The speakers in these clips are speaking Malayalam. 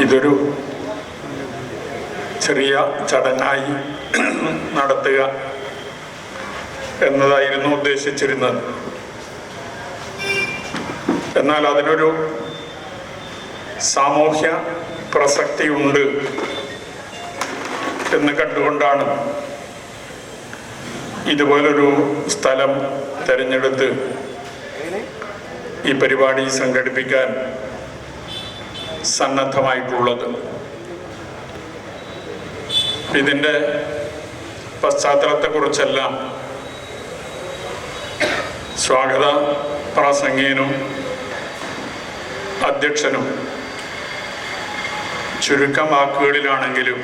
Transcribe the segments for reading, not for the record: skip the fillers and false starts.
ഇതൊരു ചെറിയ ചടങ്ങായി നടത്തുക എന്നതായിരുന്നു ഉദ്ദേശിച്ചിരുന്നത്. എന്നാൽ അതിനൊരു സാമൂഹ്യ പ്രസക്തിയുണ്ട് എന്ന് കണ്ടുകൊണ്ടാണ് ഇതുപോലൊരു സ്ഥലം തിരഞ്ഞെടുത്ത് ഈ പരിപാടി സംഘടിപ്പിക്കാൻ സന്നദ്ധമായിട്ടുള്ളത്. ഇതിൻ്റെ പശ്ചാത്തലത്തെക്കുറിച്ചെല്ലാം സ്വാഗത പ്രാസംഗികനും അധ്യക്ഷനും ചുരുക്കം വാക്കുകളിലാണെങ്കിലും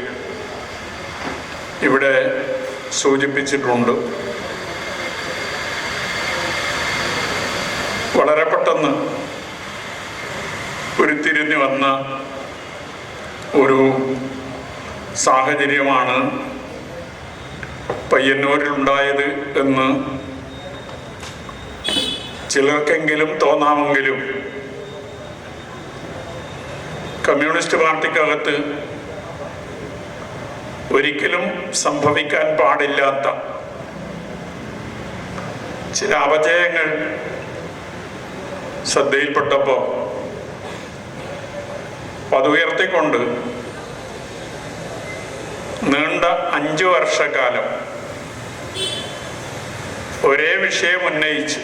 ഇവിടെ സൂചിപ്പിച്ചിട്ടുണ്ട്. വളരെ പെട്ടെന്ന് ഉരുത്തിരിഞ്ഞു വന്ന ഒരു സാഹചര്യമാണ് പയ്യന്നൂരിലുണ്ടായത് എന്ന് ചിലർക്കെങ്കിലും തോന്നാമെങ്കിലും കമ്മ്യൂണിസ്റ്റ് പാർട്ടിക്കകത്ത് ഒരിക്കലും സംഭവിക്കാൻ പാടില്ലാത്ത ചില അപജയങ്ങൾ ശ്രദ്ധയിൽപ്പെട്ടപ്പോൾ അത് ഉയർത്തിക്കൊണ്ട് നീണ്ട 5 വർഷക്കാലം ഒരേ വിഷയം ഉന്നയിച്ച്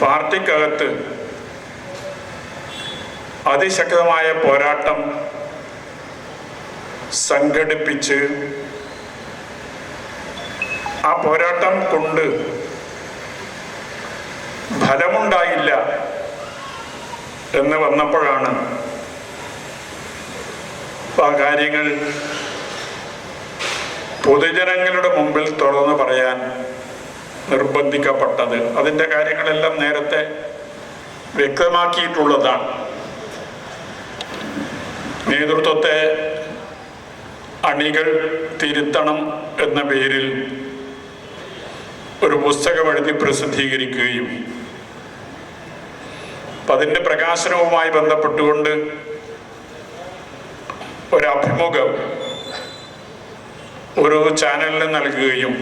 പാർട്ടിക്കകത്ത് അതിശക്തമായ പോരാട്ടം സംഘടിപ്പിച്ച് ആ പോരാട്ടം കൊണ്ട് ഫലമുണ്ടായില്ല എന്ന് വന്നപ്പോഴാണ് ആ കാര്യങ്ങൾ പൊതുജനങ്ങളുടെ മുമ്പിൽ തുറന്നു പറയാൻ നിർബന്ധിക്കപ്പെട്ടത്. അതിൻ്റെ കാര്യങ്ങളെല്ലാം നേരത്തെ വ്യക്തമാക്കിയിട്ടുള്ളതാണ്. നേതൃത്വത്തെ അണികൾ തിരുത്തണം എന്ന പേരിൽ ഒരു പുസ്തകം എഴുതി പ്രസിദ്ധീകരിക്കുകയും അതിൻ്റെ പ്രകാശനവുമായി ബന്ധപ്പെട്ടുകൊണ്ട് ഒരഭിമുഖം ഒരു ചാനലിന് നൽകുകയും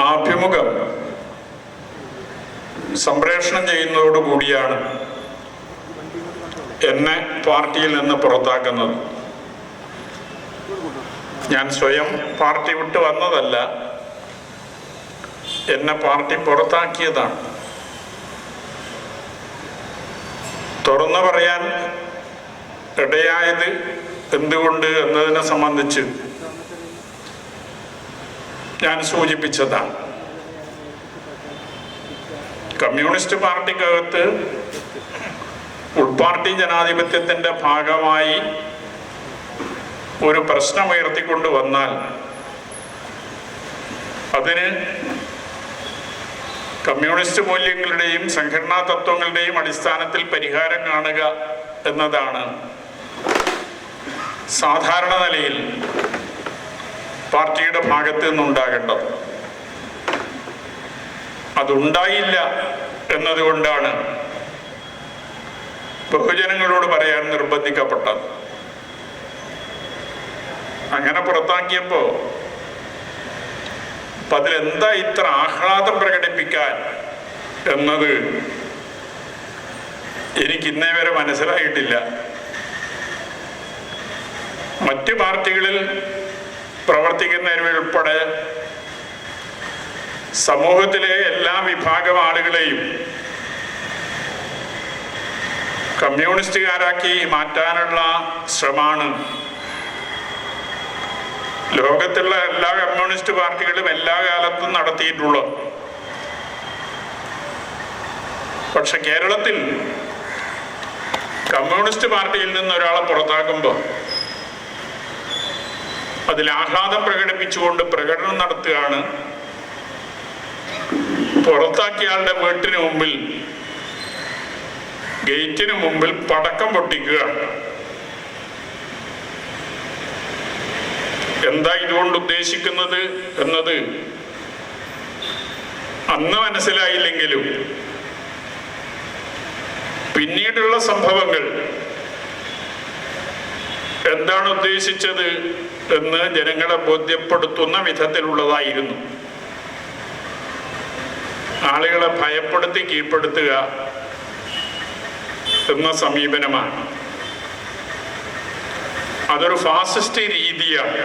ആ അഭിമുഖം സംപ്രേഷണം ചെയ്യുന്നതോടുകൂടിയാണ് എന്നെ പാർട്ടിയിൽ നിന്ന് പുറത്താക്കുന്നത്. ഞാൻ സ്വയം പാർട്ടി വിട്ട് വന്നതല്ല, എന്നെ പാർട്ടി പുറത്താക്കിയതാണ്. തുറന്നു പറയാൻ ഇടയായത് എന്തുകൊണ്ട് എന്നതിനെ സംബന്ധിച്ച് ഞാൻ സൂചിപ്പിച്ചതാണ്. കമ്മ്യൂണിസ്റ്റ് പാർട്ടിക്കകത്ത് ഉൾപാർട്ടി ജനാധിപത്യത്തിൻ്റെ ഭാഗമായി ഒരു പ്രശ്നം ഉയർത്തിക്കൊണ്ട് വന്നാൽ അതിന് കമ്മ്യൂണിസ്റ്റ് മൂല്യങ്ങളുടെയും സംഘടനാ തത്വങ്ങളുടെയും അടിസ്ഥാനത്തിൽ പരിഹാരം കാണുക എന്നതാണ് സാധാരണ നിലയിൽ പാർട്ടിയുടെ ഭാഗത്ത് നിന്നുണ്ടാകേണ്ടത്. അതുണ്ടായില്ല എന്നതുകൊണ്ടാണ് ബഹുജനങ്ങളോട് പറയാൻ നിർബന്ധിക്കപ്പെട്ടത്. അങ്ങനെ പുറത്താക്കിയപ്പോൾ അതിലെന്താ ഇത്ര ആഹ്ലാദം പ്രകടിപ്പിക്കാൻ എന്നത് എനിക്ക് ഇന്നേ വരെ മനസ്സിലായിട്ടില്ല. മറ്റ് പാർട്ടികളിൽ പ്രവർത്തിക്കുന്നവരുൾപ്പെടെ സമൂഹത്തിലെ എല്ലാ വിഭാഗം ആളുകളെയും കമ്മ്യൂണിസ്റ്റുകാരാക്കി മാറ്റാനുള്ള ശ്രമമാണ് ലോകത്തുള്ള എല്ലാ കമ്മ്യൂണിസ്റ്റ് പാർട്ടികളും എല്ലാ കാലത്തും നടത്തിയിട്ടുള്ളത്. പക്ഷെ കേരളത്തിൽ കമ്മ്യൂണിസ്റ്റ് പാർട്ടിയിൽ നിന്ന് ഒരാളെ പുറത്താക്കുമ്പോൾ അതിൽ ആഹ്ലാദം പ്രകടിപ്പിച്ചുകൊണ്ട് പ്രകടനം നടത്തുകയാണ്. പുറത്താക്കിയാളുടെ വീട്ടിന് മുമ്പിൽ ഗേറ്റിന് മുമ്പിൽ പടക്കം പൊട്ടിക്കുകയാണ്. എന്താ ഇതുകൊണ്ട് ഉദ്ദേശിക്കുന്നത് എന്നത് അന്ന് മനസ്സിലായില്ലെങ്കിലും പിന്നീടുള്ള സംഭവങ്ങൾ എന്താണ് ഉദ്ദേശിച്ചത് എന്ന് ജനങ്ങളെ ബോധ്യപ്പെടുത്തുന്ന വിധത്തിലുള്ളതായിരുന്നു. ആളുകളെ ഭയപ്പെടുത്തി കീഴ്പ്പെടുത്തുക എന്ന സമീപനമാണ്. അതൊരു ഫാസിസ്റ്റ് രീതിയാണ്.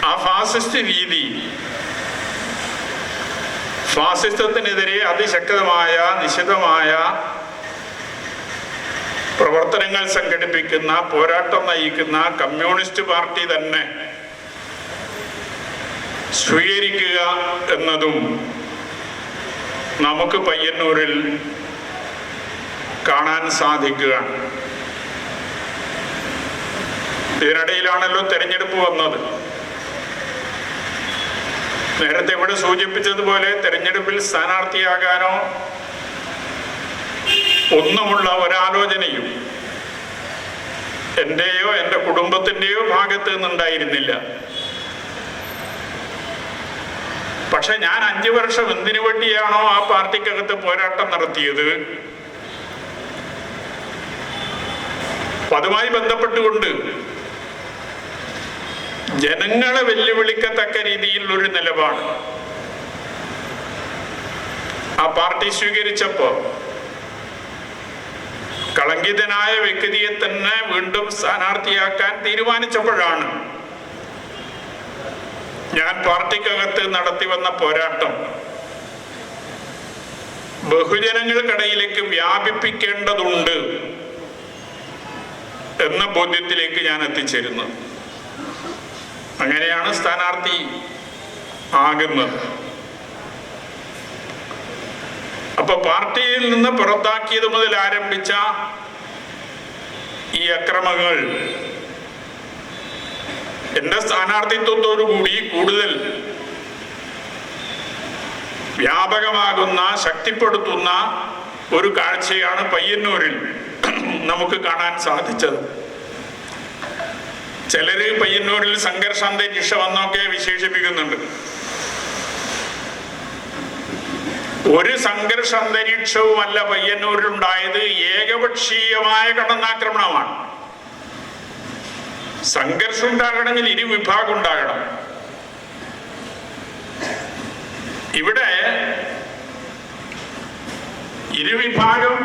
ആ ഫാസിസ്റ്റ് രീതി ഫാസിസത്തിനെതിരെ അതിശക്തമായ നിശിതമായ പ്രവർത്തനങ്ങൾ സംഘടിപ്പിക്കുന്ന, പോരാട്ടം നയിക്കുന്ന കമ്മ്യൂണിസ്റ്റ് പാർട്ടി തന്നെ സ്വീകരിക്കുക എന്നതും നമുക്ക് പയ്യന്നൂരിൽ കാണാൻ സാധിക്കുകയാണ്. ഇതിനിടയിലാണല്ലോ തെരഞ്ഞെടുപ്പ് വന്നത്. നേരത്തെ ഇവിടെ സൂചിപ്പിച്ചതുപോലെ തെരഞ്ഞെടുപ്പിൽ സ്ഥാനാർത്ഥിയാകാനോ ഒന്നുമുള്ള ഒരാലോചനയും എൻ്റെയോ എൻ്റെ കുടുംബത്തിൻ്റെയോ ഭാഗത്ത് നിന്നുണ്ടായിരുന്നില്ല. പക്ഷെ ഞാൻ 5 വർഷം എന്തിനു വേണ്ടിയാണോ ആ പാർട്ടിക്കകത്ത് പോരാട്ടം നടത്തിയത്, അതുമായി ബന്ധപ്പെട്ടുകൊണ്ട് ജനങ്ങളെ വെല്ലുവിളിക്കത്തക്ക രീതിയിൽ ഒരു നിലപാട് ആ പാർട്ടി സ്വീകരിച്ചപ്പോ കളങ്കിതനായ വ്യക്തിയെ തന്നെ വീണ്ടും സ്ഥാനാർത്ഥിയാക്കാൻ തീരുമാനിച്ചപ്പോഴാണ് ഞാൻ പാർട്ടിക്കകത്ത് നടത്തി വന്ന പോരാട്ടം ബഹുജനങ്ങൾക്കിടയിലേക്ക് വ്യാപിപ്പിക്കേണ്ടതുണ്ട് എന്ന ബോധ്യത്തിലേക്ക് ഞാൻ എത്തിച്ചേരുന്നത്. അങ്ങനെയാണ് സ്ഥാനാർത്ഥി ആകുന്നത്. അപ്പൊ പാർട്ടിയിൽ നിന്ന് പുറത്താക്കിയത് മുതൽ ആരംഭിച്ച ഈ അക്രമങ്ങൾ എന്റെ സ്ഥാനാർത്ഥിത്വത്തോടുകൂടി കൂടുതൽ വ്യാപകമാകുന്ന, ശക്തിപ്പെടുത്തുന്ന ഒരു കാഴ്ചയാണ് പയ്യന്നൂരിൽ നമുക്ക് കാണാൻ സാധിച്ചത്. ചിലര് പയ്യന്നൂരിൽ സംഘർഷാന്തരീക്ഷം എന്നൊക്കെ വിശേഷിപ്പിക്കുന്നുണ്ട്. ഒരു സംഘർഷാന്തരീക്ഷവുമല്ല പയ്യന്നൂരിൽ ഉണ്ടായത്, ഏകപക്ഷീയമായ കടന്നാക്രമണമാണ്. സംഘർഷം ഉണ്ടാകണമെങ്കിൽ ഇരുവിഭാഗം ഉണ്ടാകണം. ഇവിടെ ഇരുവിഭാഗം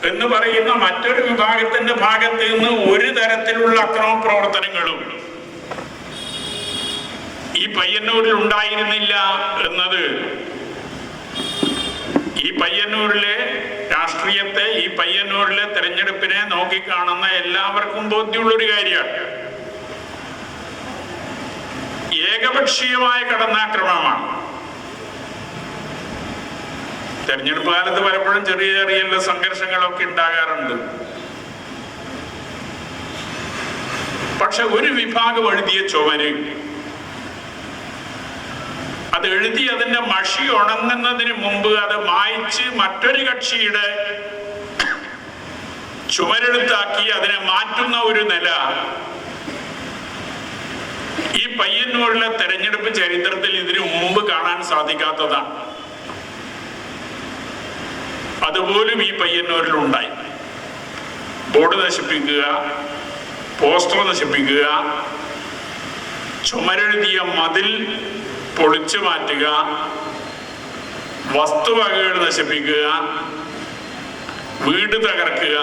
എന്ന് പറയുന്ന മറ്റൊരു വിഭാഗത്തിന്റെ ഭാഗത്ത് നിന്ന് ഒരു തരത്തിലുള്ള അക്രമ പ്രവർത്തനങ്ങളും ഈ പയ്യന്നൂരിൽ ഉണ്ടായിരുന്നില്ല എന്നത് ഈ പയ്യന്നൂരിലെ രാഷ്ട്രീയത്തെ, ഈ പയ്യന്നൂരിലെ തെരഞ്ഞെടുപ്പിനെ നോക്കിക്കാണുന്ന എല്ലാവർക്കും ബോധ്യമുള്ളൊരു കാര്യമാണ്. ഏകപക്ഷീയമായ കടന്നാക്രമണമാണ്. തെരഞ്ഞെടുപ്പ് കാലത്ത് പലപ്പോഴും ചെറിയ ചെറിയ സംഘർഷങ്ങളൊക്കെ ഉണ്ടാകാറുണ്ട്. പക്ഷെ ഒരു വിഭാഗം എഴുതിയ ചുമര്, അത് എഴുതി അതിന്റെ മഷി ഉണങ്ങുന്നതിന് മുമ്പ് അത് മായ്ച്ച് മറ്റൊരു കക്ഷിയുടെ ചുമരെഴുത്താക്കി അതിനെ മാറ്റുന്ന ഒരു നില ഈ പയ്യന്നൂരിലെ തെരഞ്ഞെടുപ്പ് ചരിത്രത്തിൽ ഇതിനു മുമ്പ് കാണാൻ സാധിക്കാത്തതാണ്. അതുപോലും ഈ പയ്യന്നൂരിൽ ഉണ്ടായി. ബോർഡ് നശിപ്പിക്കുക, പോസ്റ്റർ നശിപ്പിക്കുക, ചുമരെഴുതിയ മതിൽ പൊളിച്ചു മാറ്റുക, വസ്തുവകകൾ നശിപ്പിക്കുക, വീട് തകർക്കുക,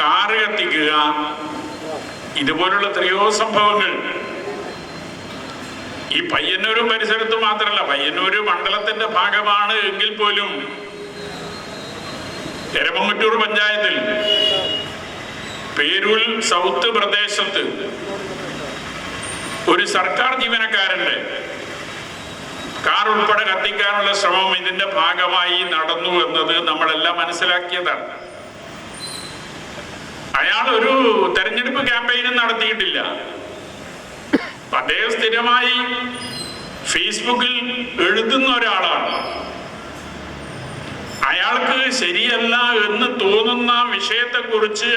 കാറ് കത്തിക്കുക, ഇതുപോലുള്ള എത്രയോ സംഭവങ്ങൾ ഈ പയ്യന്നൂരും പരിസരത്ത് മാത്രമല്ല, പയ്യന്നൂര് മണ്ഡലത്തിന്റെ ഭാഗമാണ് എങ്കിൽ പോലും എരമംകുറ്റൂർ പഞ്ചായത്തിൽ പേരൂർ സൗത്ത് പ്രദേശത്ത് ഒരു സർക്കാർ ജീവനക്കാരന്റെ കാർ ഉൾപ്പെടെ കത്തിക്കാനുള്ള ശ്രമം ഇതിന്റെ ഭാഗമായി നടന്നു എന്നത് നമ്മളെല്ലാം മനസ്സിലാക്കിയതാണ്. അയാൾ ഒരു തെരഞ്ഞെടുപ്പ് ക്യാമ്പയിനും നടത്തിയിട്ടില്ല. അദ്ദേഹം സ്ഥിരമായി ഫേസ്ബുക്കിൽ എഴുതുന്ന ഒരാളാണ്. അയാൾക്ക് ശരിയല്ല എന്ന് തോന്നുന്ന വിഷയത്തെക്കുറിച്ച്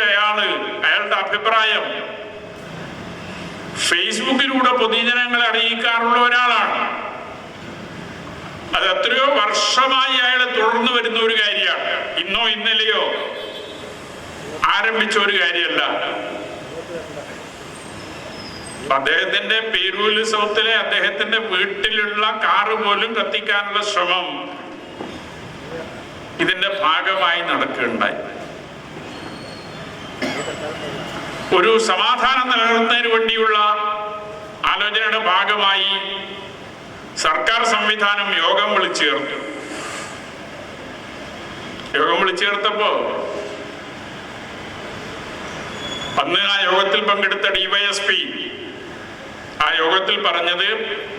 അയാളുടെ അഭിപ്രായം ഫേസ്ബുക്കിലൂടെ പൊതുജനങ്ങളെ അറിയിക്കാറുള്ള ഒരാളാണ്. അത് എത്രയോ വർഷമായി അയാൾ തുടർന്നു വരുന്ന ഒരു കാര്യമാണ്. ഇന്നോ ഇന്നലെയോ ആരംഭിച്ച ഒരു കാര്യമല്ല. അദ്ദേഹത്തിന്റെ പേരൂല് സൗത്തിലെ അദ്ദേഹത്തിന്റെ വീട്ടിലുള്ള കാറ് പോലും കത്തിക്കാനുള്ള ശ്രമം ഇതിന്റെ ഭാഗമായി നടക്കുകയുണ്ടായി. ഒരു സമാധാനം നിലനിർത്തുന്നതിന് വേണ്ടിയുള്ള ആലോചനയുടെ ഭാഗമായി സർക്കാർ സംവിധാനം യോഗം വിളിച്ചു ചേർത്തു. യോഗം വിളിച്ചു ചേർത്തപ്പോ അന്ന് ആ യോഗത്തിൽ പങ്കെടുത്ത ഡിവൈഎസ്പി ആ യോഗത്തിൽ പറഞ്ഞത്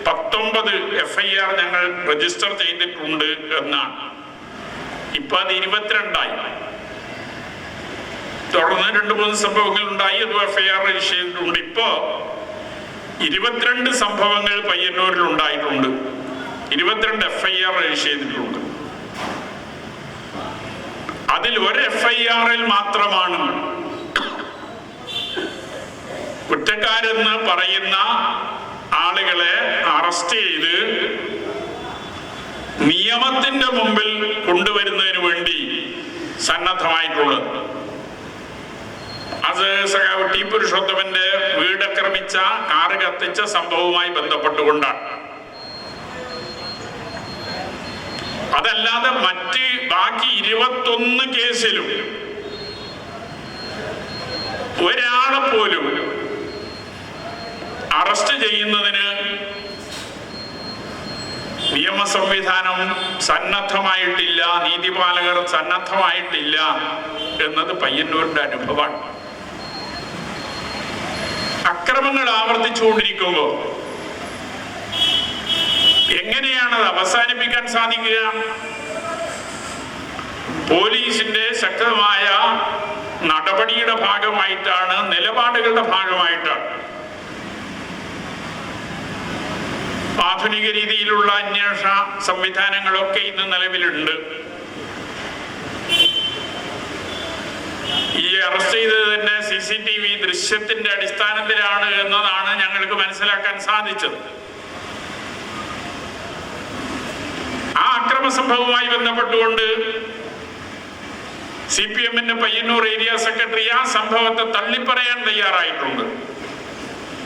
19 FIR ഞങ്ങൾ രജിസ്റ്റർ ചെയ്തിട്ടുണ്ട് എന്നാണ്. ഇപ്പൊ അത് 22ആയി. തുടർന്ന് 2-3 സംഭവങ്ങൾ ഉണ്ടായി, അത് FIR രജിസ്റ്റർ ചെയ്തിട്ടുണ്ട്. ഇപ്പോ 22 സംഭവങ്ങൾ പയ്യന്നൂരിൽ ഉണ്ടായിട്ടുണ്ട്. 22 FIR രജിസ്റ്റർ ചെയ്തിട്ടുണ്ട്. അതിൽ ഒരു FIR-ൽ മാത്രമാണ് കുറ്റക്കാരെന്ന് പറയുന്ന ആളുകളെ അറസ്റ്റ് ചെയ്ത് നിയമത്തിന്റെ മുമ്പിൽ കൊണ്ടുവരുന്നതിന് വേണ്ടി സന്നദ്ധമായിട്ടുള്ളത്. അത് സഖാവ് ടി പുരുഷോത്തമന്റെ വീട് ആക്രമിച്ച, കാറ് കത്തിച്ച സംഭവവുമായി ബന്ധപ്പെട്ടുകൊണ്ടാണ്. അതല്ലാതെ മറ്റ് ബാക്കി 21 കേസിലും ഒരാളെ പോലും അറസ്റ്റ് ചെയ്യുന്നതിന് നിയമ സംവിധാനം സന്നദ്ധമായിട്ടില്ല, നീതിപാലകർ സന്നദ്ധമായിട്ടില്ല എന്നത് പയ്യന്നൂരിന്റെ അനുഭവമാണ്. അക്രമങ്ങൾ ആവർത്തിച്ചുകൊണ്ടിരിക്കുമ്പോൾ എങ്ങനെയാണത് അവസാനിപ്പിക്കാൻ സാധിക്കുക? പോലീസിന്റെ ശക്തമായ നടപടിയുടെ ഭാഗമായിട്ടാണ്, നിലപാടുകളുടെ ഭാഗമായിട്ടാണ്. ആധുനിക രീതിയിലുള്ള അന്വേഷണ സംവിധാനങ്ങളൊക്കെ ഇന്ന് നിലവിലുണ്ട്. ഈ അറസ്റ്റ് ചെയ്തത് തന്നെ CCTV ദൃശ്യത്തിന്റെ അടിസ്ഥാനത്തിലാണ് എന്നതാണ് ഞങ്ങൾക്ക് മനസ്സിലാക്കാൻ സാധിച്ചത്. ആ അക്രമ സംഭവവുമായി ബന്ധപ്പെട്ടുകൊണ്ട് CPM-ന്റെ പയ്യന്നൂർ ഏരിയ സെക്രട്ടറി ആ സംഭവത്തെ തള്ളിപ്പറയാൻ തയ്യാറായിട്ടുണ്ട്.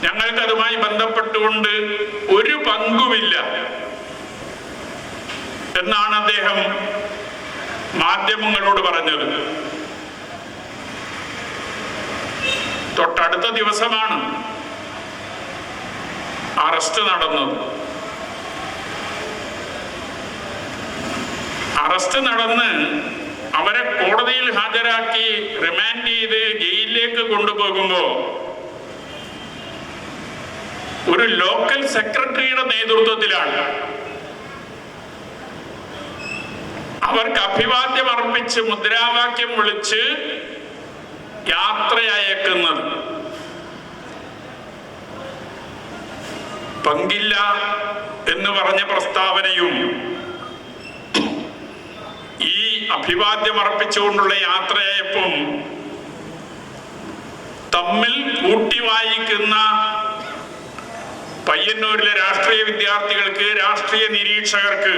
ഞങ്ങൾക്ക് അതുമായി ബന്ധപ്പെട്ടുകൊണ്ട് ഒരു പങ്കുമില്ല എന്നാണ് അദ്ദേഹം മാധ്യമങ്ങളോട് പറഞ്ഞത്. തൊട്ടടുത്ത ദിവസമാണ് അറസ്റ്റ് നടന്നത്. അറസ്റ്റ് നടന്ന് അവരെ കോടതിയിൽ ഹാജരാക്കി റിമാൻഡ് ചെയ്ത് ജയിലിലേക്ക് കൊണ്ടുപോകുമ്പോ ഒരു ലോക്കൽ സെക്രട്ടറിയുടെ നേതൃത്വത്തിലാണ് അവർക്ക് അഭിവാദ്യം അർപ്പിച്ച് മുദ്രാവാക്യം വിളിച്ച് യാത്രയയക്കുന്നത്. പങ്കില്ല എന്ന് പറഞ്ഞ പ്രസ്താവനയും ഈ അഭിവാദ്യം അർപ്പിച്ചുകൊണ്ടുള്ള യാത്രയയപ്പും തമ്മിൽ കൂട്ടി വായിക്കുന്ന പയ്യന്നൂരിലെ രാഷ്ട്രീയ വിദ്യാർത്ഥികൾക്ക്, രാഷ്ട്രീയ നിരീക്ഷകർക്ക്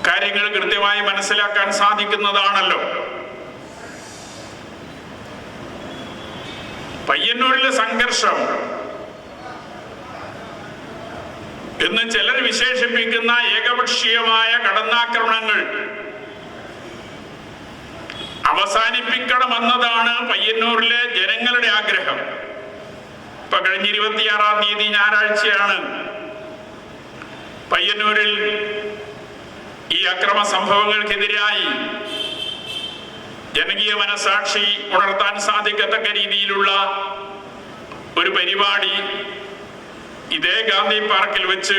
കാര്യങ്ങൾ കൃത്യമായി മനസ്സിലാക്കാൻ സാധിക്കുന്നതാണല്ലോ. പയ്യന്നൂരിലെ സംഘർഷം എന്ന് ചിലർ വിശേഷിപ്പിക്കുന്ന ഏകപക്ഷീയമായ കടന്നാക്രമണങ്ങൾ അവസാനിപ്പിക്കണമെന്നതാണ് പയ്യന്നൂരിലെ ജനങ്ങളുടെ ആഗ്രഹം. ഇപ്പൊ കഴിഞ്ഞ 26-ാം തീയതി ഞായറാഴ്ചയാണ് പയ്യന്നൂരിൽ ഈ അക്രമ സംഭവങ്ങൾക്കെതിരായി ജനകീയ മനസാക്ഷി ഉണർത്താൻ സാധിക്കത്തക്ക രീതിയിലുള്ള ഒരു പരിപാടി ഇതേ ഗാന്ധി പാർക്കിൽ വെച്ച്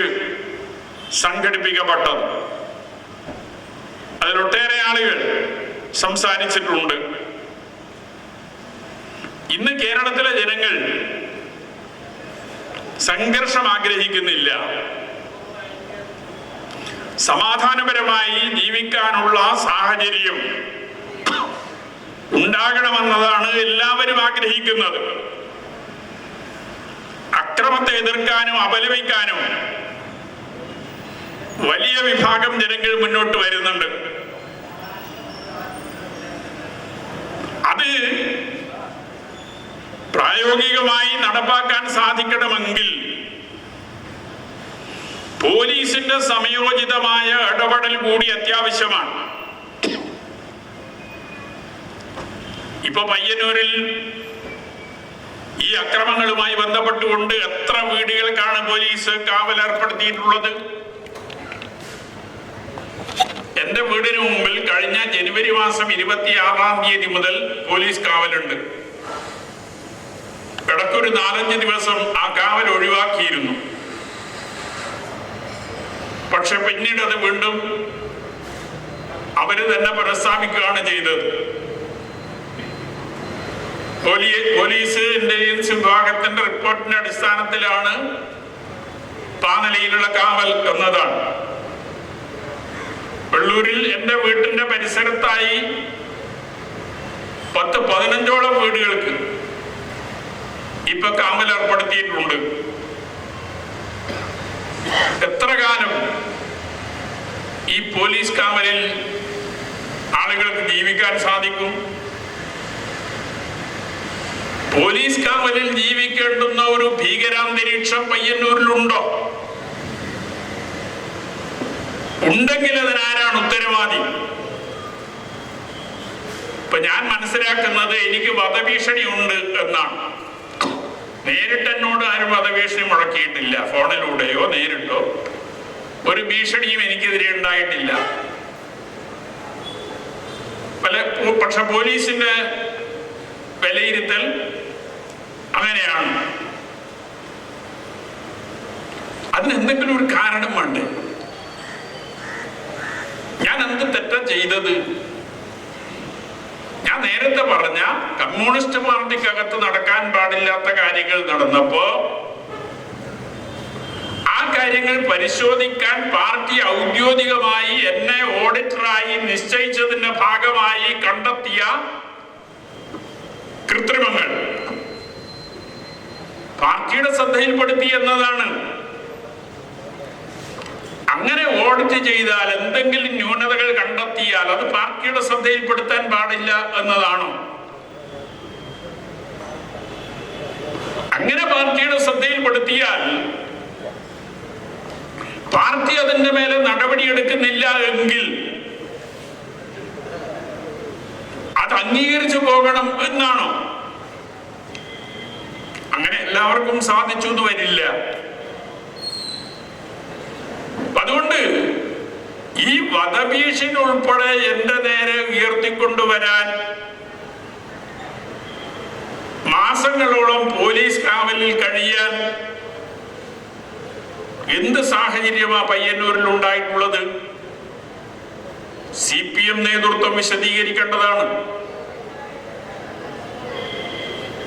സംഘടിപ്പിക്കപ്പെട്ടത്. അതിലൊട്ടേറെ ആളുകൾ സംസാരിച്ചിട്ടുണ്ട്. ഇന്ന് കേരളത്തിലെ ജനങ്ങൾ സംഘർഷം ആഗ്രഹിക്കുന്നില്ല. സമാധാനപരമായി ജീവിക്കാനുള്ള സാഹചര്യം ഉണ്ടാകണമെന്നതാണ് എല്ലാവരും ആഗ്രഹിക്കുന്നത്. അക്രമത്തെ എതിർക്കാനും അപലപിക്കാനും വലിയ വിഭാഗം ജനങ്ങൾ മുന്നോട്ട് വരുന്നുണ്ട്. പ്രായോഗികമായി നടപ്പാക്കാൻ സാധിക്കണമെങ്കിൽ പോലീസിന്റെ സമയോചിതമായ ഇടപെടൽ കൂടി അത്യാവശ്യമാണ്. ഇപ്പൊ പയ്യന്നൂരിൽ ഈ അക്രമങ്ങളുമായി ബന്ധപ്പെട്ടുകൊണ്ട് എത്ര വീടുകൾക്കാണ് പോലീസ് കാവലേർപ്പെടുത്തിയിട്ടുള്ളത്? എന്റെ വീടിന് മുമ്പിൽ കഴിഞ്ഞ ജനുവരി മാസം 26-ാം തീയതി മുതൽ പോലീസ് കാവലുണ്ട്. ഇടയ്ക്കൊരു 4-5 ദിവസം ആ കാവൽ ഒഴിവാക്കിയിരുന്നു. പക്ഷെ പിന്നീട് അത് വീണ്ടും അവര് തന്നെ പുനഃസ്ഥാപിക്കുകയാണ് ചെയ്തത്. പോലീസ് ഇന്റലിജൻസ് വിഭാഗത്തിന്റെ റിപ്പോർട്ടിന്റെ അടിസ്ഥാനത്തിലാണ് പാനലിയിലുള്ള കാവൽ എന്നതാണ്. വെള്ളൂരിൽ എന്റെ വീട്ടിന്റെ പരിസരത്തായി 10-15ഓളം വീടുകൾക്ക് ഇപ്പൊ കാവൽ ഏർപ്പെടുത്തിയിട്ടുണ്ട്. എത്ര കാലം ഈ പോലീസ് കാവലിൽ ആളുകൾക്ക് ജീവിക്കാൻ സാധിക്കും? പോലീസ് കാവലിൽ ജീവിക്കേണ്ടുന്ന ഒരു ഭീകരാന്തരീക്ഷം പയ്യന്നൂരിലുണ്ടോ? ഉണ്ടെങ്കിൽ അതിനാരാണ് ഉത്തരവാദി? ഇപ്പൊ ഞാൻ മനസ്സിലാക്കുന്നത് എനിക്ക് വധഭീഷണി ഉണ്ട് എന്നാണ്. നേരിട്ട് എന്നോട് ആരും വധഭീഷണി മുഴക്കിയിട്ടില്ല. ഫോണിലൂടെയോ നേരിട്ടോ ഒരു ഭീഷണിയും എനിക്കെതിരെ ഉണ്ടായിട്ടില്ല. പക്ഷെ പോലീസിന്റെ വിലയിരുത്തൽ അങ്ങനെയാണ്. അതിന് എന്തെങ്കിലും ഒരു കാരണം വേണ്ടേ? ഞാൻ എന്ത് തെറ്റാ ചെയ്തത്? ഞാൻ നേരത്തെ പറഞ്ഞ കമ്മ്യൂണിസ്റ്റ് പാർട്ടിക്കകത്ത് നടക്കാൻ പാടില്ലാത്ത കാര്യങ്ങൾ നടന്നപ്പോ ആ കാര്യങ്ങൾ പരിശോധിക്കാൻ പാർട്ടി ഔദ്യോഗികമായി എന്നെ ഓഡിറ്ററായി നിശ്ചയിച്ചതിന്റെ ഭാഗമായി കണ്ടെത്തിയ കൃത്രിമങ്ങൾ പാർട്ടിയുടെ ശ്രദ്ധയിൽപ്പെടുത്തി എന്നതാണ്. അങ്ങനെ ഓഡിറ്റ് ചെയ്താൽ എന്തെങ്കിലും ന്യൂനതകൾ കണ്ടെത്തിയാൽ അത് പാർട്ടിയുടെ ശ്രദ്ധയിൽപ്പെടുത്താൻ പാടില്ല എന്നതാണോ? അങ്ങനെ പാർട്ടിയുടെ ശ്രദ്ധയിൽപ്പെടുത്തിയാൽ പാർട്ടി അതിന്റെ മേലെ നടപടിയെടുക്കുന്നില്ല എങ്കിൽ അത് അംഗീകരിച്ചു പോകണം എന്നാണോ? അങ്ങനെ എല്ലാവർക്കും സാധിച്ചു എന്ന് വരില്ല. അതുകൊണ്ട് ഈ വധഭീഷണി ഉൾപ്പെടെ എന്റെ നേരെ ഉയർത്തിക്കൊണ്ടുവരാൻ മാസങ്ങളോളം പോലീസ് കാവലിൽ കഴിയാൻ എന്ത് സാഹചര്യമാ പയ്യന്നൂരിൽ ഉണ്ടായിട്ടുള്ളത്? CPM നേതൃത്വം വിശദീകരിക്കേണ്ടതാണ്.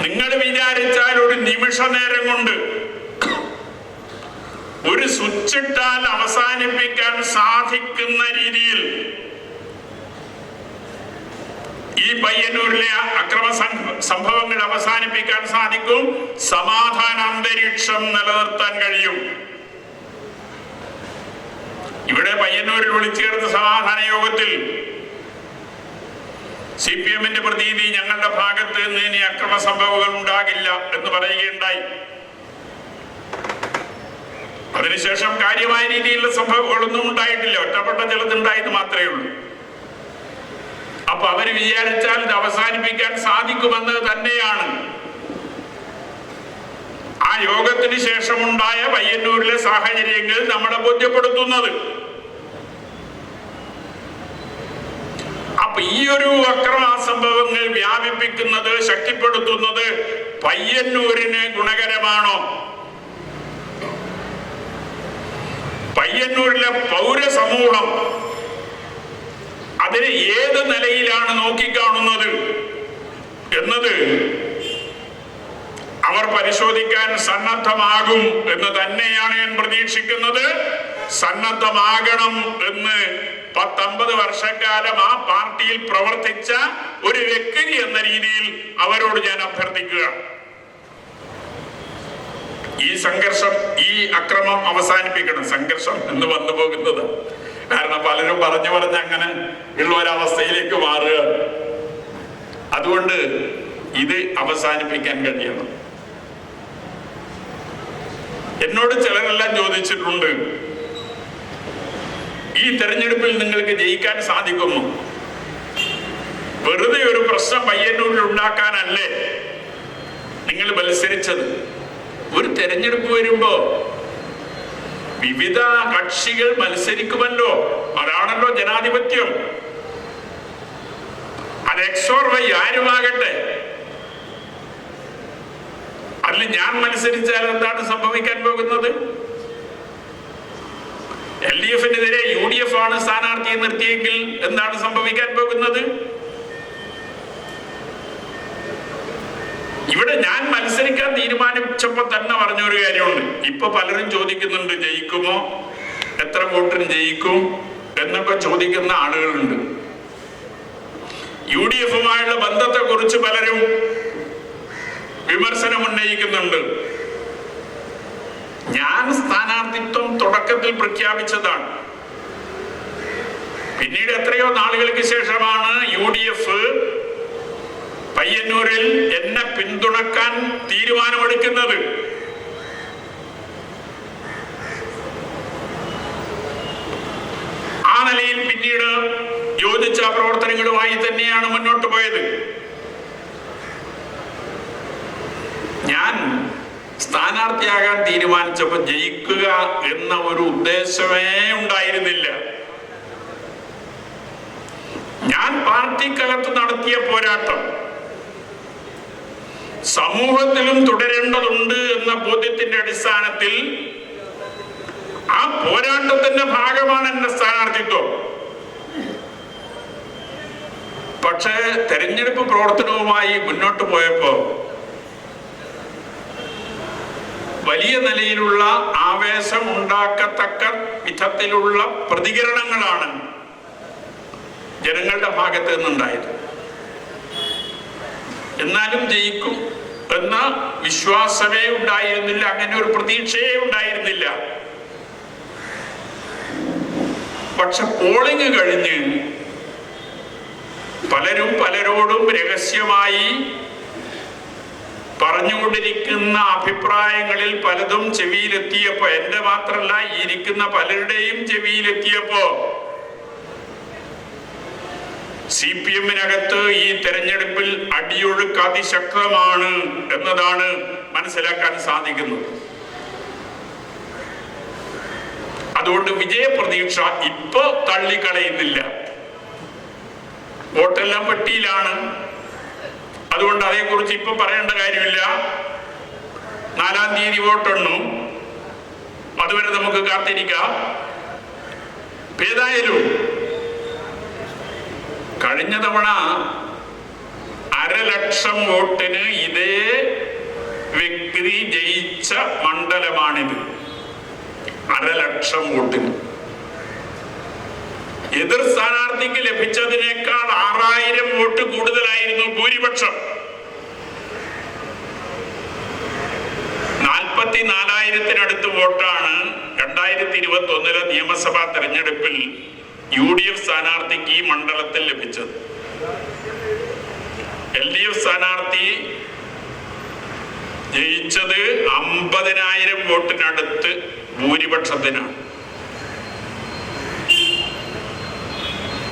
നിങ്ങൾ വിചാരിച്ചാൽ ഒരു നിമിഷ നേരം കൊണ്ട് ഒരു സ്വിച്ചിട്ടാൽ അവസാനിപ്പിക്കാൻ സാധിക്കുന്ന രീതിയിൽ ഈ പയ്യന്നൂരിലെ അക്രമ സംഭവങ്ങൾ അവസാനിപ്പിക്കാൻ സാധിക്കും. സമാധാന അന്തരീക്ഷം നിലനിർത്താൻ കഴിയും. ഇവിടെ പയ്യന്നൂരിൽ വിളിച്ചു ചേർത്ത സമാധാന യോഗത്തിൽ CPM-ന്റെ പ്രതിനിധി ഞങ്ങളുടെ ഭാഗത്ത് നിന്ന് ഇനി അക്രമ സംഭവങ്ങൾ ഉണ്ടാകില്ല എന്ന് പറയുകയുണ്ടായി. അതിനുശേഷം കാര്യമായ രീതിയിലുള്ള സംഭവങ്ങളൊന്നും ഉണ്ടായിട്ടില്ല. ഒറ്റപ്പെട്ട ചിലതുണ്ടായെന്ന് മാത്രമേ ഉള്ളൂ. അപ്പൊ അവര് വിചാരിച്ചാൽ ഇത് അവസാനിപ്പിക്കാൻ സാധിക്കുമെന്ന് തന്നെയാണ് ആ യോഗത്തിന് ശേഷമുണ്ടായ പയ്യന്നൂരിലെ സാഹചര്യങ്ങൾ നമ്മളെ ബോധ്യപ്പെടുത്തുന്നത്. അപ്പൊ ഈ ഒരു അക്രമ സംഭവങ്ങൾ വ്യാപിപ്പിക്കുന്നത്, ശക്തിപ്പെടുത്തുന്നത് പയ്യന്നൂരിന് ഗുണകരമാണോ? പയ്യന്നൂരിലെ പൗരസമൂഹം അതിനെ ഏത് നിലയിലാണ് നോക്കിക്കാണുന്നത് എന്നത് അവർ പരിശോധിക്കാൻ സന്നദ്ധമാകും എന്ന് തന്നെയാണ് ഞാൻ പ്രതീക്ഷിക്കുന്നത്. സന്നദ്ധമാകണം എന്ന് 10-50 വർഷക്കാലം ആ പാർട്ടിയിൽ പ്രവർത്തിച്ച ഒരു വ്യക്തി എന്ന രീതിയിൽ അവരോട് ഞാൻ അഭ്യർത്ഥിക്കുക. ഈ സംഘർഷം, ഈ അക്രമം അവസാനിപ്പിക്കണം. സംഘർഷം എന്ന് വന്നു പോകുന്നത് കാരണം പലരും പറഞ്ഞു അങ്ങനെ ഉള്ള ഒരവസ്ഥയിലേക്ക് മാറുക. അതുകൊണ്ട് ഇത് അവസാനിപ്പിക്കാൻ കഴിയണം. എന്നോട് ചിലരെല്ലാം ചോദിച്ചിട്ടുണ്ട്, ഈ തെരഞ്ഞെടുപ്പിൽ നിങ്ങൾക്ക് ജയിക്കാൻ സാധിക്കുമോ? വെറുതെ ഒരു പ്രശ്നം പയ്യന്നൂരിൽ ഉണ്ടാക്കാനല്ലേ നിങ്ങൾ മത്സരിച്ചത്? ഒരു തെരഞ്ഞെടുപ്പ് വരുമ്പോ വിവിധ കക്ഷികൾ മത്സരിക്കുമല്ലോ, അതാണല്ലോ ജനാധിപത്യം. അത് എക്സോർ വൈ ആരുമാകട്ടെ, അതിൽ ഞാൻ മത്സരിച്ചാൽ എന്താണ് സംഭവിക്കാൻ പോകുന്നത്? LDF-നെതിരെ UDF ആണ് സ്ഥാനാർത്ഥിയെ നിർത്തിയെങ്കിൽ എന്താണ് സംഭവിക്കാൻ പോകുന്നത്? ഇവിടെ ഞാൻ മത്സരിക്കാൻ തീരുമാനിച്ചപ്പോ തന്നെ പറഞ്ഞൊരു കാര്യമുണ്ട്. ഇപ്പൊ പലരും ചോദിക്കുന്നുണ്ട്, ജയിക്കുമോ, എത്ര വോട്ടിന് ജയിക്കും എന്നൊക്കെ ചോദിക്കുന്ന ആളുകളുണ്ട്. UDF-മായുള്ള ബന്ധത്തെ കുറിച്ച് പലരും വിമർശനം ഉന്നയിക്കുന്നുണ്ട്. ഞാൻ സ്ഥാനാർത്ഥിത്വം തുടക്കത്തിൽ പ്രഖ്യാപിച്ചതാണ്. പിന്നീട് എത്രയോ നാളുകൾക്ക് ശേഷമാണ് UDF പയ്യന്നൂരിൽ എന്നെ പിന്തുണക്കാൻ തീരുമാനമെടുക്കുന്നത്. ആ നിലയിൽ പിന്നീട് യോജിച്ച പ്രവർത്തനങ്ങളുമായി തന്നെയാണ് മുന്നോട്ട് പോയത്. ഞാൻ സ്ഥാനാർത്ഥിയാകാൻ തീരുമാനിച്ചപ്പോൾ ജയിക്കുക എന്ന ഒരു ഉദ്ദേശമേ ഉണ്ടായിരുന്നില്ല. ഞാൻ പാർട്ടിക്കകത്ത് നടത്തിയ പോരാട്ടം സമൂഹത്തിലും തുടരേണ്ടതുണ്ട് എന്ന ബോധ്യത്തിന്റെ അടിസ്ഥാനത്തിൽ ആ പോരാട്ടത്തിന്റെ ഭാഗമാണ് എന്റെ സ്ഥാനാർത്ഥിത്വം. പക്ഷേ തെരഞ്ഞെടുപ്പ് പ്രവർത്തനവുമായി മുന്നോട്ട് പോയപ്പോ വലിയ നിലയിലുള്ള ആവേശം ഉണ്ടാക്കത്തക്ക വിധത്തിലുള്ള പ്രതികരണങ്ങളാണ് ജനങ്ങളുടെ ഭാഗത്ത് നിന്നുണ്ടായത്. എന്നാലും ജയിക്കും എന്ന വിശ്വാസമേ ഉണ്ടായിരുന്നില്ല, അങ്ങനെ ഒരു പ്രതീക്ഷയേ ഉണ്ടായിരുന്നില്ല. പക്ഷെ പോളിംഗ് കഴിഞ്ഞ് പലരും പലരോടും രഹസ്യമായി പറഞ്ഞുകൊണ്ടിരിക്കുന്ന അഭിപ്രായങ്ങളിൽ പലതും ചെവിയിലെത്തിയപ്പോ, എന്റെ മാത്രമല്ല ഈ ഇരിക്കുന്ന പലരുടെയും ചെവിയിലെത്തിയപ്പോ, CPM-നകത്ത് ഈ തെരഞ്ഞെടുപ്പിൽ അടിയൊഴുക്ക് അതിശക്തമാണ് എന്നതാണ് മനസ്സിലാക്കാൻ സാധിക്കുന്നത്. അതുകൊണ്ട് വിജയപ്രതീക്ഷ ഇപ്പോ തള്ളിക്കളയുന്നില്ല. വോട്ടെല്ലാം പെട്ടിയിലാണ്. അതുകൊണ്ട് അതേക്കുറിച്ച് ഇപ്പൊ പറയേണ്ട കാര്യമില്ല. 4-ാം തീയതി വോട്ടെണ്ണു, അതുവരെ നമുക്ക് കാത്തിരിക്കാം. ഏതായാലും കഴിഞ്ഞ തവണ 1,00,000 വോട്ടിന് ഇതേ വ്യക്തി ജയിച്ച മണ്ഡലമാണിത്. 1,00,000 വോട്ടിന് എതിർ സ്ഥാനാർത്ഥിക്ക് ലഭിച്ചതിനേക്കാൾ 6,000 വോട്ട് കൂടുതലായിരുന്നു ഭൂരിപക്ഷം. 44,000-നടുത്ത് വോട്ടാണ് 2021 നിയമസഭാ തെരഞ്ഞെടുപ്പിൽ UDF സ്ഥാനാർത്ഥിക്ക് ഈ മണ്ഡലത്തിൽ ലഭിച്ചത്. LDF സ്ഥാനാർത്ഥി ജയിച്ചത് 50,000 വോട്ടിനടുത്ത് ഭൂരിപക്ഷത്തിനാണ്.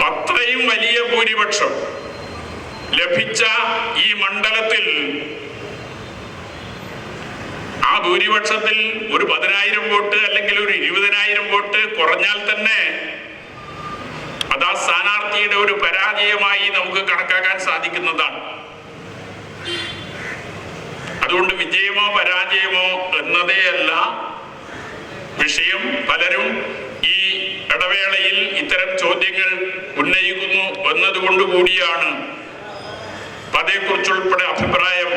അത്രയും വലിയ ഭൂരിപക്ഷം ലഭിച്ച ഈ മണ്ഡലത്തിൽ ആ ഭൂരിപക്ഷത്തിൽ ഒരു 10,000 വോട്ട് അല്ലെങ്കിൽ ഒരു 20,000 വോട്ട് കുറഞ്ഞാൽ തന്നെ അത് ആ സ്ഥാനാർത്ഥിയുടെ ഒരു പരാജയമായി നമുക്ക് കണക്കാക്കാൻ സാധിക്കുന്നതാണ്. അതുകൊണ്ട് വിജയമോ പരാജയമോ എന്നതേ അല്ല വിഷയം. പലരും ഈ ഇടവേളയിൽ ഇത്തരം ചോദ്യങ്ങൾ ഉന്നയിക്കുന്നു എന്നതുകൊണ്ട് കൂടിയാണ് അതേക്കുറിച്ചുൾപ്പെടെ അഭിപ്രായം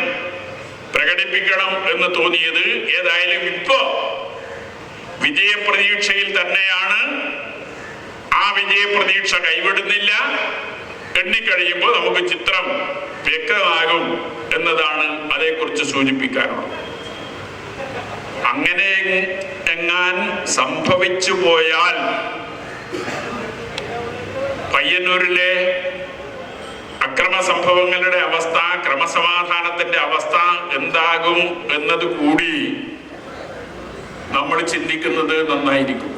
പ്രകടിപ്പിക്കണം എന്ന് തോന്നിയത്. ഏതായാലും ഇപ്പോ വിജയപ്രതീക്ഷയിൽ തന്നെയാണ്. ആ വിജയപ്രതീക്ഷ കൈവിടുന്നില്ല. എണ്ണിക്കഴിയുമ്പോൾ നമുക്ക് ചിത്രം വ്യക്തമാകും എന്നതാണ് അതേക്കുറിച്ച് സൂചിപ്പിക്കാനുള്ളത്. അങ്ങനെ എങ്ങാൻ സംഭവിച്ചു പോയാൽ പയ്യന്നൂരിലെ അക്രമ സംഭവങ്ങളുടെ അവസ്ഥ, ക്രമസമാധാനത്തിന്റെ അവസ്ഥ എന്താകും എന്നത് കൂടി നമ്മൾ ചിന്തിക്കുന്നത് നന്നായിരിക്കും.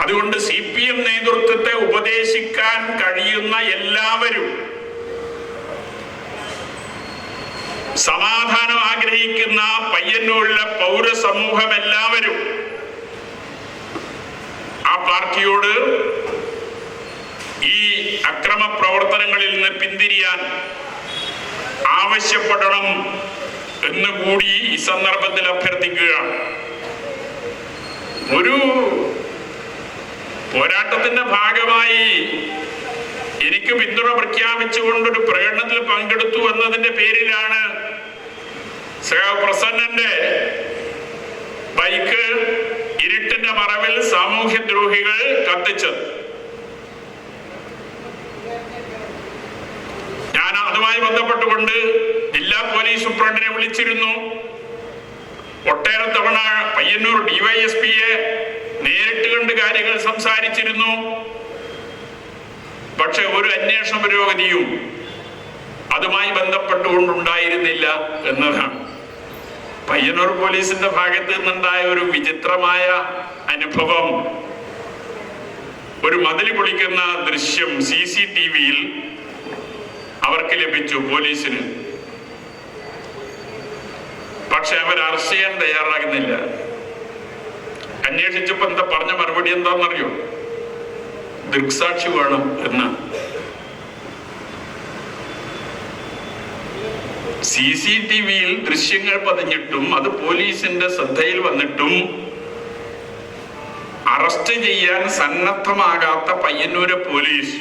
അതുകൊണ്ട് CPM നേതൃത്വത്തെ ഉപദേശിക്കാൻ കഴിയുന്ന എല്ലാവരും, സമാധാനം ആഗ്രഹിക്കുന്ന പയ്യന്നൂരിലെ പൗരസമൂഹം എല്ലാവരും ആ പാർട്ടിയോട് ഈ അക്രമ പ്രവർത്തനങ്ങളിൽ നിന്ന് പിന്തിരിയാൻ ആവശ്യപ്പെടണം എന്നുകൂടി ഈ സന്ദർഭത്തിൽ അഭ്യർത്ഥിക്കുകയാണ്. ഒരു പോരാട്ടത്തിന്റെ ഭാഗമായി എനിക്ക് പിന്തുണ പ്രഖ്യാപിച്ചുകൊണ്ടൊരു പ്രകടനത്തിൽ പങ്കെടുത്തു എന്നതിന്റെ പേരിലാണ് പ്രസന്നന്റെ ബൈക്ക് ഇരുട്ടിന്റെ മറവിൽ സാമൂഹ്യദ്രോഹികൾ കത്തിച്ചത്. ഞാൻ അതുമായി ബന്ധപ്പെട്ടുകൊണ്ട് ജില്ലാ പോലീസ് സൂപ്രണ്ടിനെ വിളിച്ചിരുന്നു. ഒട്ടേറെ തവണ പയ്യന്നൂർ DYSPയെ നേരിട്ട് കണ്ട് കാര്യങ്ങൾ സംസാരിച്ചിരുന്നു. പക്ഷെ ഒരു അന്വേഷണ പുരോഗതിയും അതുമായി ബന്ധപ്പെട്ടുകൊണ്ടുണ്ടായിരുന്നില്ല എന്നതാണ്. പയ്യന്നൂർ പോലീസിന്റെ ഭാഗത്ത് നിന്നുണ്ടായ ഒരു വിചിത്രമായ അനുഭവം, ഒരു മതിൽ പൊളിക്കുന്ന ദൃശ്യം CCTVയിൽ അവർക്ക് ലഭിച്ചു, പോലീസിന്. പക്ഷെ അവർ അറസ്റ്റ് ചെയ്യാൻ തയ്യാറാകുന്നില്ല. അന്വേഷിച്ചപ്പോ എന്താ പറഞ്ഞ മറുപടി എന്താണെന്നറിയോ? ദൃക്സാക്ഷി വേണം എന്ന്. CCTVയിൽ ദൃശ്യങ്ങൾ പതിഞ്ഞിട്ടും അത് പോലീസിന്റെ ശ്രദ്ധയിൽ വന്നിട്ടും അറസ്റ്റ് ചെയ്യാൻ സന്നദ്ധമാകാത്ത പയ്യന്നൂരെ പോലീസ്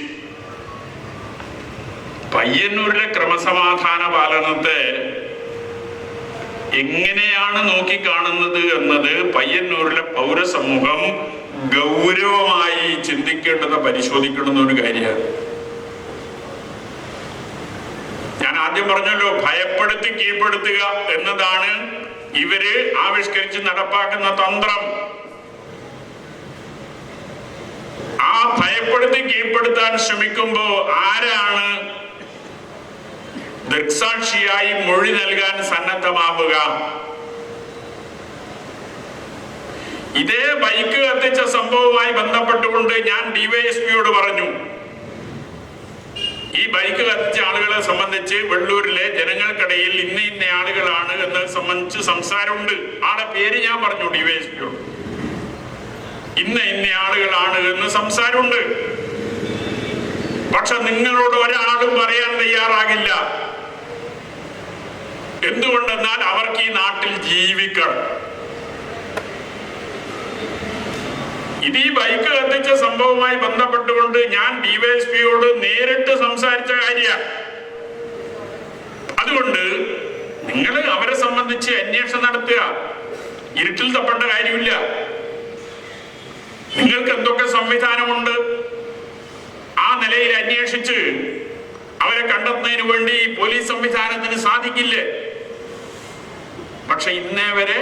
പയ്യന്നൂരിലെ ക്രമസമാധാന പാലനത്തെ എങ്ങനെയാണ് നോക്കിക്കാണുന്നത് എന്നത് പയ്യന്നൂരിലെ പൗരസമൂഹം ഗൗരവമായി ചിന്തിക്കേണ്ടത്, പരിശോധിക്കേണ്ടുന്ന ഒരു കാര്യമാണ്. ഞാൻ ആദ്യം പറഞ്ഞല്ലോ, ഭയപ്പെടുത്തി കീഴ്പ്പെടുത്തുക എന്നതാണ് ഇവര് ആവിഷ്കരിച്ച് നടപ്പാക്കുന്ന തന്ത്രം. ആ ഭയപ്പെടുത്തി കീഴ്പ്പെടുത്താൻ ശ്രമിക്കുമ്പോ ആരാണ് ദൃക്സാക്ഷിയായി മൊഴി നൽകാൻ സന്നദ്ധമാവുക? ഇതേ ബൈക്ക് കത്തിച്ച സംഭവവുമായി ബന്ധപ്പെട്ടുകൊണ്ട് ഞാൻ DYSPയോട് പറഞ്ഞു, ഈ ബൈക്ക് കത്തിച്ച ആളുകളെ സംബന്ധിച്ച് വെള്ളൂരിലെ ജനങ്ങൾക്കിടയിൽ ഇന്ന ആളുകളാണ് എന്നത് സംബന്ധിച്ച് സംസാരമുണ്ട്. ആളെ പേര് ഞാൻ പറഞ്ഞു DYSPയോട്. ഇന്ന ആളുകളാണ് എന്ന് സംസാരമുണ്ട്. പക്ഷെ നിങ്ങളോട് ഒരാളും പറയാൻ തയ്യാറാകില്ല. എന്തുകൊണ്ടെന്നാൽ അവർക്ക് ഈ നാട്ടിൽ ജീവിക്കണം. ഇത് ഈ ബൈക്ക് കത്തിച്ച സംഭവവുമായി ബന്ധപ്പെട്ടുകൊണ്ട് ഞാൻ DYSPയോട് നേരിട്ട് സംസാരിച്ച കാര്യമാണ്. അതുകൊണ്ട് നിങ്ങൾ അവരെ സംബന്ധിച്ച് അന്വേഷണം നടത്തുക. ഇരുട്ടിൽ തപ്പേണ്ട കാര്യമില്ല. നിങ്ങൾക്ക് എന്തൊക്കെ സംവിധാനമുണ്ട് ആ നിലയിൽ അന്വേഷിച്ച് അവരെ കണ്ടെത്തുന്നതിന് വേണ്ടി പോലീസ് സംവിധാനത്തിന് സാധിക്കില്ലേ? പക്ഷെ ഇന്നേ വരെ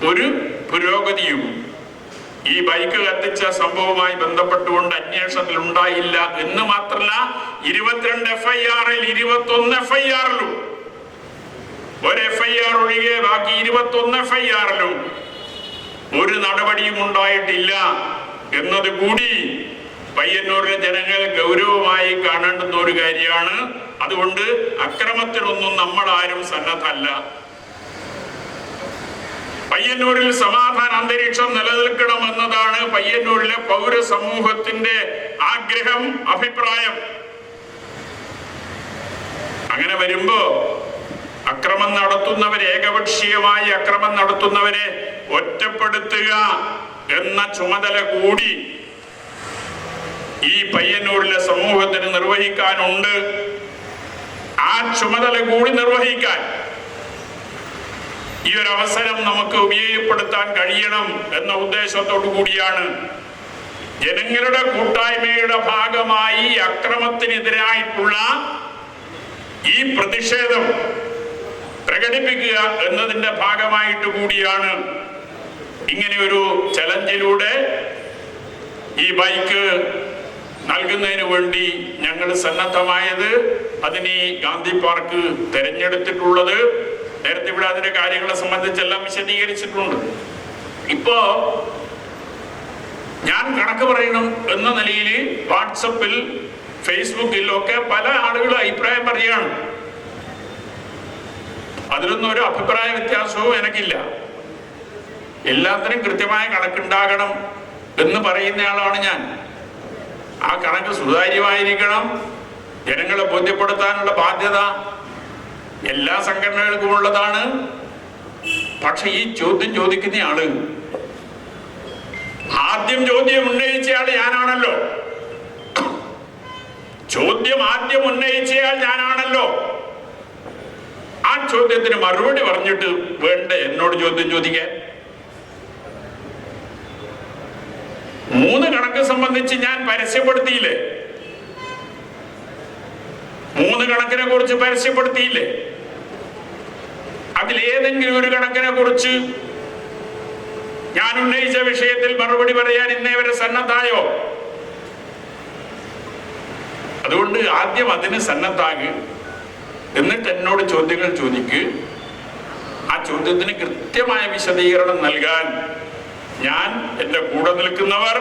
ഒരു പുരോഗതിയും ഈ ബൈക്ക് കത്തിച്ച സംഭവവുമായി ബന്ധപ്പെട്ടുകൊണ്ട് അന്വേഷണത്തിൽ ഉണ്ടായില്ല. എന്ന് മാത്രമല്ല, 22 FIRൽ 21 FIRലും ഒരു FIR ഒഴികെ ബാക്കി 21 FIRലും ഒരു നടപടിയും ഉണ്ടായിട്ടില്ല എന്നത് കൂടി പയ്യന്നൂരിലെ ജനങ്ങൾ ഗൗരവമായി കാണേണ്ടുന്ന ഒരു കാര്യമാണ്. അതുകൊണ്ട് അക്രമത്തിനൊന്നും നമ്മൾ ആരും സന്നദ്ധല്ല. പയ്യന്നൂരിൽ സമാധാന അന്തരീക്ഷം നിലനിൽക്കണം എന്നതാണ് പയ്യന്നൂരിലെ പൗരസമൂഹത്തിന്റെ ആഗ്രഹം, അഭിപ്രായം. അങ്ങനെ വരുമ്പോ അക്രമം നടത്തുന്നവരെ, ഏകപക്ഷീയമായി അക്രമം നടത്തുന്നവരെ ഒറ്റപ്പെടുത്തുക എന്ന ചുമതല കൂടി ഈ പയ്യന്നൂരിലെ സമൂഹത്തിന് നിർവഹിക്കാനുണ്ട്. ആ ചുമതല കൂടി നിർവഹിക്കാൻ ഈ ഒരു അവസരം നമുക്ക് ഉപയോഗപ്പെടുത്താൻ കഴിയണം എന്ന ഉദ്ദേശത്തോടു കൂടിയാണ് ജനങ്ങളുടെ കൂട്ടായ്മയുടെ ഭാഗമായി അക്രമത്തിനെതിരായിട്ടുള്ള ഈ പ്രതിഷേധം പ്രകടിപ്പിക്കുക എന്നതിന്റെ ഭാഗമായിട്ട് കൂടിയാണ് ഇങ്ങനെ ഒരു ചലഞ്ചിലൂടെ ഈ ബൈക്ക് നൽകുന്നതിന് വേണ്ടി ഞങ്ങൾ സന്നദ്ധമായത്. അതിന് ഈ ഗാന്ധി പാർക്ക് തിരഞ്ഞെടുത്തിട്ടുള്ളത് നേരത്തെ ഇവിടെ അതിന്റെ കാര്യങ്ങളെ സംബന്ധിച്ചെല്ലാം വിശദീകരിച്ചിട്ടുണ്ട്. ഇപ്പോ ഞാൻ കണക്ക് പറയണം എന്ന നിലയിൽ വാട്സപ്പിൽ ഫേസ്ബുക്കിൽ ഒക്കെ പല ആളുകളും അഭിപ്രായം പറയുകയാണ്. അതിലൊന്നും ഒരു അഭിപ്രായ വ്യത്യാസവും എനിക്കില്ല. എല്ലാത്തിനും കൃത്യമായ കണക്കുണ്ടാകണം എന്ന് പറയുന്നയാളാണ് ഞാൻ. ആ കണക്ക് സുതാര്യമായിരിക്കണം. ജനങ്ങളെ ബോധ്യപ്പെടുത്താനുള്ള ബാധ്യത എല്ലാ സംഘടനകൾക്കും ഉള്ളതാണ്. പക്ഷെ ഈ ചോദ്യം ചോദിക്കുന്ന ആള്, ആദ്യം ചോദ്യം ഉന്നയിച്ചയാൾ ഞാനാണല്ലോ. ചോദ്യം ആദ്യം ഉന്നയിച്ചയാൾ ഞാനാണല്ലോ. ആ ചോദ്യത്തിന് മറുപടി പറഞ്ഞിട്ട് വേണ്ട എന്നോട് ചോദ്യം ചോദിക്കാൻ? 3 കണക്ക് സംബന്ധിച്ച് ഞാൻ പരസ്യപ്പെടുത്തിയില്ലേ? 3 കണക്കിനെ കുറിച്ച് പരസ്യപ്പെടുത്തിയില്ലേ? അതിലേതെങ്കിലും ഒരു കണക്കിനെ കുറിച്ച് ഞാൻ ഉന്നയിച്ച വിഷയത്തിൽ മറുപടി പറയാൻ ഇന്നേ വരെ സന്നദ്ധായോ? അതുകൊണ്ട് ആദ്യം അതിന് സന്നദ്ധാക്, എന്നിട്ട് എന്നോട് ചോദ്യങ്ങൾ ചോദിക്ക്. ആ ചോദ്യത്തിന് കൃത്യമായ വിശദീകരണം നൽകാൻ ഞാൻ, എൻ്റെ കൂടെ നിൽക്കുന്നവർ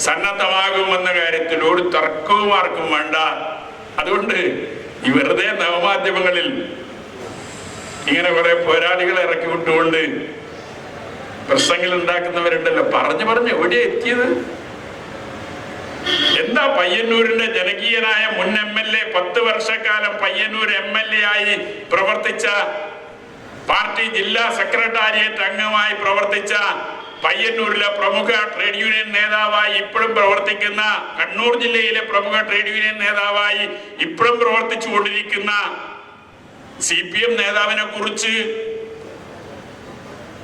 സന്നദ്ധമാകുമെന്ന കാര്യത്തിൽ ഒരു തർക്കവും ആർക്കും വേണ്ട. അതുകൊണ്ട് ഈ വെറുതെ നവമാധ്യമങ്ങളിൽ ഇങ്ങനെ കുറെ പോരാളികളെ ഇറക്കി വിട്ടുകൊണ്ട് പ്രശ്നങ്ങൾ ഉണ്ടാക്കുന്നവരുണ്ടല്ലോ. പറഞ്ഞു എവിടെ എത്തിയത്? എന്താ പയ്യന്നൂരിന്റെ ജനകീയനായ മുൻ MLA, 10 വർഷക്കാലം പയ്യന്നൂർ MLA ആയി പ്രവർത്തിച്ച, പാർട്ടി ജില്ലാ സെക്രട്ടേറിയറ്റ് അംഗമായി പ്രവർത്തിച്ച, പയ്യന്നൂരിലെ പ്രമുഖ ട്രേഡ് യൂണിയൻ നേതാവായി ഇപ്പോഴും പ്രവർത്തിക്കുന്ന, കണ്ണൂർ ജില്ലയിലെ പ്രമുഖ ട്രേഡ് യൂണിയൻ നേതാവായി ഇപ്പോഴും പ്രവർത്തിച്ചു കൊണ്ടിരിക്കുന്ന CPM നേതാവിനെ കുറിച്ച്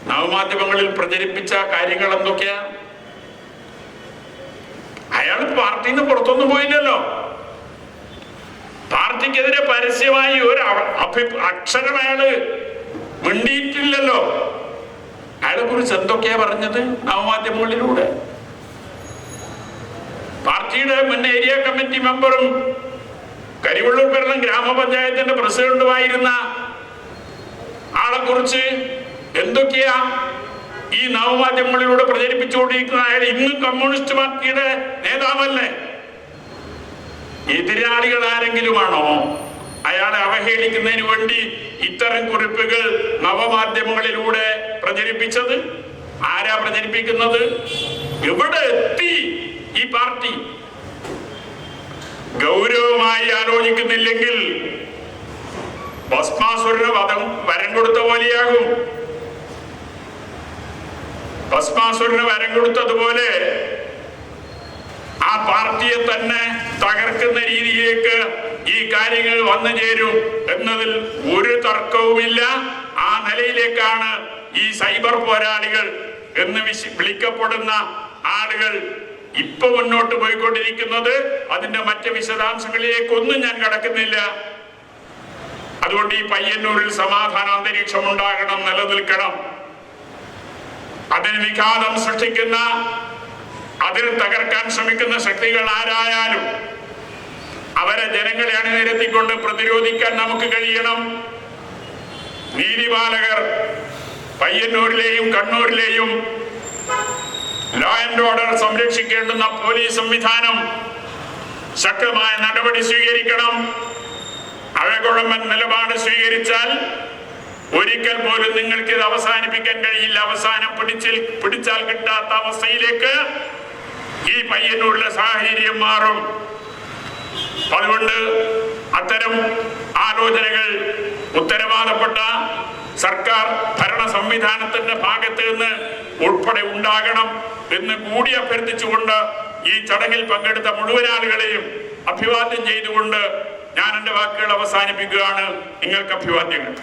നവമാധ്യമങ്ങളിൽ പ്രചരിപ്പിച്ച കാര്യങ്ങൾ എന്തൊക്കെയാ? അയാൾ പാർട്ടിയിൽ നിന്ന് പുറത്തൊന്നും പോയില്ലല്ലോ. പാർട്ടിക്കെതിരെ പരസ്യമായി ഒരു അക്ഷരം അയാള് മിണ്ടിയിട്ടില്ലല്ലോ. അയാളെ കുറിച്ച് എന്തൊക്കെയാ പറഞ്ഞത് നവമാധ്യമങ്ങളിലൂടെ? പാർട്ടിയുടെ മുൻ ഏരിയ കമ്മിറ്റി മെമ്പറും കരിവള്ളൂർ പെരളം ഗ്രാമപഞ്ചായത്തിന്റെ പ്രസിഡന്റുമായിരുന്ന ആളെ കുറിച്ച് എന്തൊക്കെയാ ഈ നവമാധ്യമങ്ങളിലൂടെ പ്രചരിപ്പിച്ചുകൊണ്ടിരിക്കുന്ന? അയാൾ ഇന്നും കമ്മ്യൂണിസ്റ്റ് പാർട്ടിയുടെ നേതാവല്ലേ? എതിരാളികൾ ആരെങ്കിലുമാണോ അയാളെ അവഹേളിക്കുന്നതിന് വേണ്ടി ഇത്തരം കുറിപ്പുകൾ നവമാധ്യമങ്ങളിലൂടെ പ്രചരിപ്പിച്ചത്? ആരാ പ്രചരിപ്പിക്കുന്നത്? എവിടെ എത്തി ഈ പാർട്ടി? ഗൗരവമായി ആലോചിക്കുന്നില്ലെങ്കിൽ ഭസ്മാസുരന് വരം കൊടുത്ത പോലെയാകും. ഭസ്മാസുരന് വരം കൊടുത്തതുപോലെ ആ പാർട്ടിയെ തന്നെ തകർക്കുന്ന രീതിയിലേക്ക് ഈ കാര്യങ്ങൾ വന്നു ചേരും എന്നതിൽ ഒരു തർക്കവുമില്ല. ആ നിലയിലേക്കാണ് ഈ സൈബർ പോരാളികൾ എന്ന് വിളിക്കപ്പെടുന്ന ആളുകൾ ഇപ്പൊ മുന്നോട്ട് പോയിക്കൊണ്ടിരിക്കുന്നത്. അതിന്റെ മറ്റ് വിശദാംശങ്ങളിലേക്കൊന്നും ഞാൻ കടക്കുന്നില്ല. അതുകൊണ്ട് ഈ പയ്യന്നൂരിൽ സമാധാന അന്തരീക്ഷം ഉണ്ടാകണം, നിലനിൽക്കണം. അതിന് വിഘാതം സൃഷ്ടിക്കുന്ന, അതിന് തകർക്കാൻ ശ്രമിക്കുന്ന ശക്തികൾ ആരായാലും അവരെ ജനങ്ങളെ അണിനിരത്തിക്കൊണ്ട് പ്രതിരോധിക്കാൻ നമുക്ക് കഴിയണം. നീതിപാലകർ പയ്യന്നൂരിലെയും കണ്ണൂരിലെയും ലോ ആൻഡ് ഓർഡർ സംരക്ഷിക്കേണ്ടുന്ന പോലീസ് സംവിധാനം ശക്തമായ നടപടി സ്വീകരിക്കണം. അഴകുഴമ്പൻ നിലപാട് സ്വീകരിച്ചാൽ ഒരിക്കൽ പോലും നിങ്ങൾക്ക് ഇത് അവസാനിപ്പിക്കാൻ കഴിയില്ല. അവസാനം പിടിച്ചാൽ കിട്ടാത്ത അവസ്ഥയിലേക്ക് ഈ പയ്യന്നൂരിലെ സാഹചര്യം മാറും. അതുകൊണ്ട് അത്തരം ആലോചനകൾ ഉത്തരവാദപ്പെട്ട സർക്കാർ ഭരണ സംവിധാനത്തിന്റെ ഭാഗത്ത് നിന്ന് ഉൾപ്പെടെ ഉണ്ടാകണം എന്ന് കൂടി അഭ്യർത്ഥിച്ചുകൊണ്ട് ഈ ചടങ്ങിൽ പങ്കെടുത്ത മുഴുവൻ ആളുകളെയും അഭിവാദ്യം ചെയ്തുകൊണ്ട് ഞാൻ എൻ്റെ വാക്കുകൾ അവസാനിപ്പിക്കുകയാണ്. നിങ്ങൾക്ക് അഭിവാദ്യങ്ങൾ.